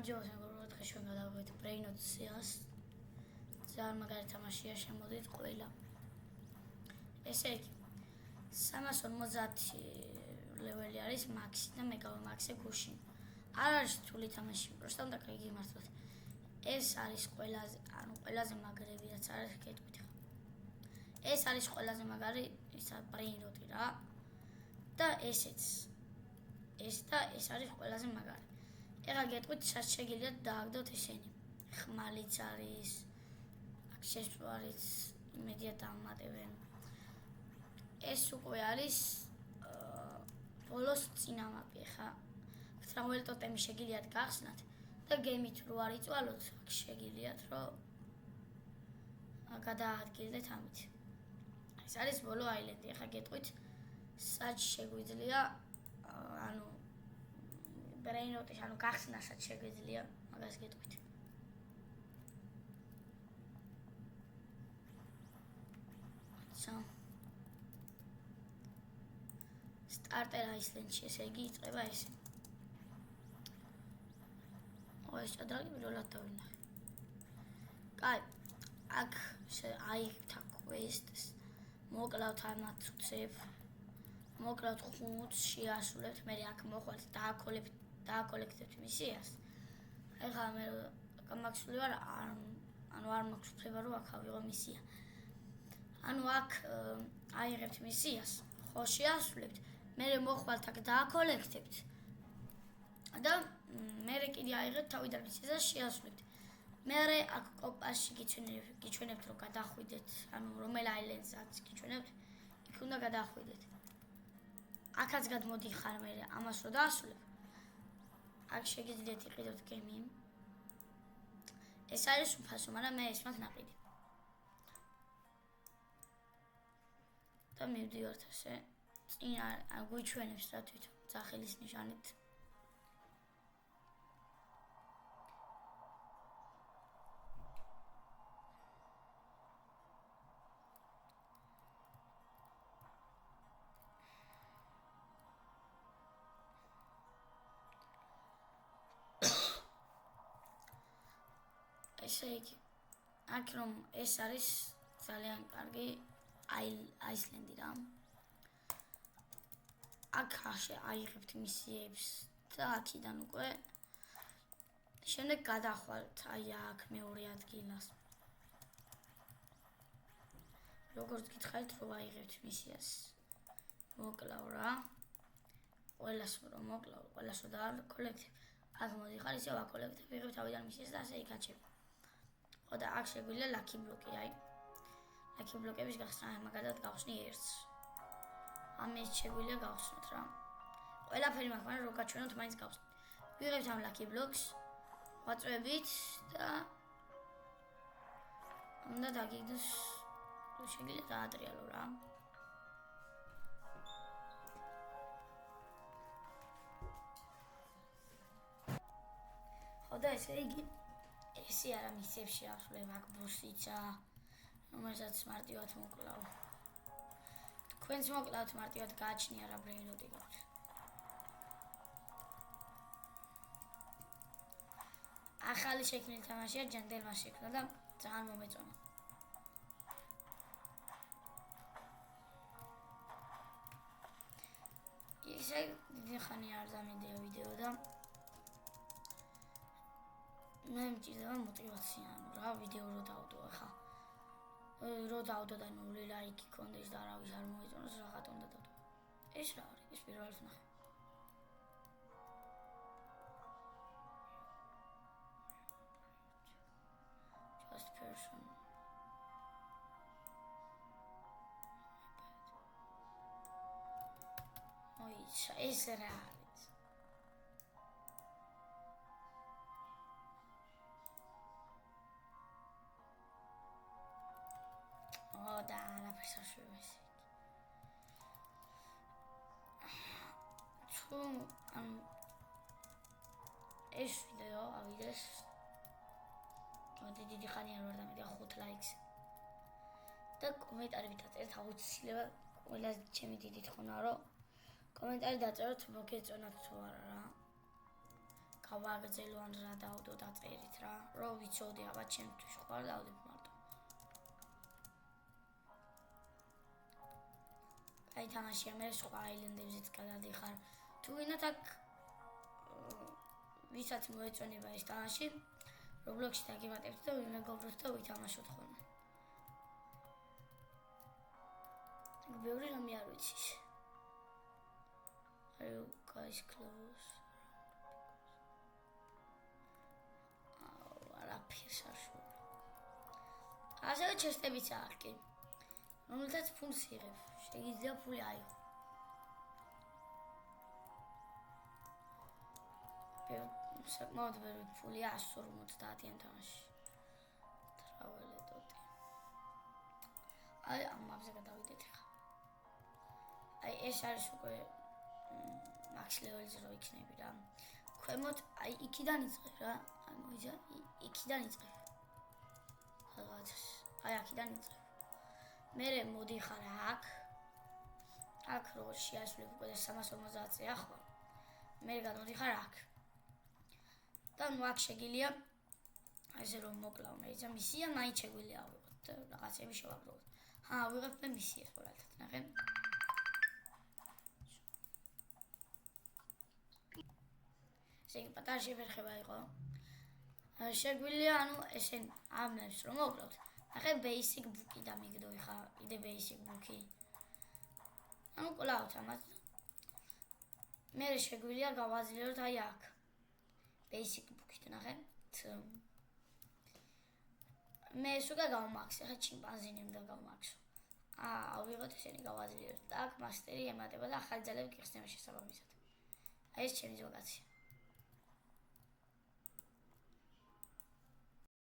გამარჯობა მეგობრებო, დღეს ჩვენ გადავიდეთ ბრეინოტსიას. ძალიან მაგარი თამაშია, შემოდით ყველა. ესე იგი 350 ლეველი არის მაქსი და მეგავა მაქსი გუშინ. არ არის რთული თამაში, просто უნდა კარგი მართლაც. ეს არის ყველაზე მაგრები რაც არის გეტყვით ხა. ეს არის ყველაზე მაგარი ისა ბრეინოტი რა. და ესეც. ეს და ეს არის ყველაზე მაგარი. ეხლა გეტყვით სად შეგიძლიათ დააგდოთ ესენი. ხმალიც არის, აქსესუარიც იმედია დამატებენ. ეს უკვე არის ბოლოს წინამაპი ხა. რამოელ ტოტემი შეგიძლიათ გახსნათ და გემით რო არ იწვალოთ, აქ შეგიძლიათ რომ გადაადგილდეთ ამით. ეს არის ბოლო აილენდი. ეხლა გეტყვით სად შეგვიძლია ანუ ბრეინოტის ანუ გახსნასაც შეგვიძლია მაგას გეტყვით. სტარტერ აისლენდში ესე იგი იწყება ესე. ეს ჭადრაკი პირველად დავინახე. კაი, აქ აიღებთ quest-ს, მოკლავთ ამათ უცებ, მოკლავთ ხუთს შეასრულებთ, მე აქ მოხვალთ დააკოლექტებთ მისიას. ეხლა მე გამაქსული ვარ, ანუ არ მაქვს უფლება რომ აქ ავიღო მისია. ანუ აქ აიღებთ მისიას, ხო შეასრულებთ, მე მოხვალთ აქ დააკოლექტებთ. და მე კიდე აიღებთ თავიდან მისიას და შეასრულებთ. მე აქ კომპასში გიჩვენებთ რომ გადახვიდეთ, ანუ რომელ აილენდსაც გიჩვენებთ, იქ უნდა გადახვიდეთ. აქაც გადმოდიხარ მე ამას რო დაასრულებ. აქ შეგიძლიათ იყიდოთ გემი. ეს არის უფასო, მაგრამ მე ესმათ ნაყიდი. და მივდივართ ასე. წინ გვიჩვენებს რა თვითონ სახელის ნიშანით. ესე იგი, აქ რომ ეს არის ძალიან კარგი აისლენდი რა. აქ აიღებთ მისიებს და აქედან უკვე შემდეგ გადახვალთ აი აქ მეორე ადგილას. როგორც გითხარით რომ აიღებთ მისიას. მოკლავ რა. ყველას რომ მოკლავ, ყველას რომ დააკოლექტებ. აქ მოდიხარ ისევ აკოლექტებ, ვიღებ თავიდან მისიას და ასე იკაჩებ. და აქ შეგვიძლია ლაკი ბლოკი, აი. ლაკი ბლოკების გახსნა, მაგალითად გავხსნი ერთს. ამის შეგვიძლია გავხსნათ რა. ყველაფერი მაქვს, მაგრამ რო გაჩვენოთ, მაინც გავხსნით. ვიღებთ ამ ლაკი ბლოკს, ვაწვევით და უნდა დაგიგდოს, რომ შეგიძლიათ დაატრიალო რა. და ესე იგი ესე არა მისებში ასვლება აქ ბუსიცა, რომელსაც მარტივად მოკლავ. თქვენც მოკლავთ მარტივად გააჩნია რა ბრეინოტი გაქვთ. ახალი შექმნილი თამაშია, ჯანდელმა შექმნა და ძალიან მომეწონა. ისე დიდი ხანი არ დამიდეო ვიდეო და მე მჭირდება мотивация, ანუ რა ვიდეო რო დავდო ახლა. რო დავდო და ნული ლაიკი კონდეს და რა ვის არ მოეწონოს რაღაც უნდა დავდო. ეს რა არის? ეს პირველად ნახე. Just person. ой, ეს რა არის? და არაფერს არ შევეს იქ. თუ ეს ვიდეო ავიდეს დიდი ხანი არ ვარ დამედა 5 ლაიქს და კომენტარები დაწერთ აუცილებლად ყველა ჩემი დიდი თხოვნა რომ კომენტარი დაწეროთ მოგეწონათ თუ არა რა. გავაგრძელო ან რა დავდო დაწერით რა. რომ ვიცოდი აბა ჩემთვის ხარ დავდებ მარტო. აი თამაშია მე სხვა აილენდებზეც გადადიხარ. თუ ვინათ აქ ვისაც მოეწონება ეს თამაში, Roblox-ში დაგემატებთ და ვიმეგობროთ და ვითამაშოთ ხოლმე. ბევრი რამე არ ვიცის. Are you guys close? არაფერს არ შევარ. ასევე ჩესტებიც აქვს კი. რომელთაც ფულს იღებ. შეიძლება ფული აიღო. საკმაოდ ბევრი ფულია 150-იან თამაში. თრაველედოდი. აი ამ მაპზე გადავიდეთ ახლა. აი ეს არის უკვე max level-ზე რო იქნები რა. ქვემოთ აი იქიდან იწყებ რა. აი მოიძა იქიდან იწყებ. რაღაცას. აი აქიდან იწყებ. მერე მოდიხარ აქ. აქ რო შეასრულებ უკვე 350-ზე ახლა. მერე გადმოდიხარ აქ. და ნუ აქ შეგილია ესე რომ მოკლავ მე ისა მისია მაინც შეგვიძლია ავიღოთ და რაღაცები შევაგროვოთ. ვიღებ მე მისიას ყველათად ნახე. ესე პატარა შეფერხება იყო. შეგვიძლია ანუ ესენ ამებს რომ მოკლავთ. ნახე basic book-ი დამიგდო ხა კიდე basic book-ი. ანუ კლავთ ამას. მე შეგვიძლია გავაძლიეროთ აი აქ. Basic book-ით ნახე. მე ეს უკვე გავმაქსე, ხა ჩიმპანზინი უნდა გავმაქსო. ავიღოთ ესენი გავაძლიეროთ. და აქ მასტერი ემატება და ახალი ძალები გიხსნება შესაბამისად. აი ეს ჩემი ზოგადია.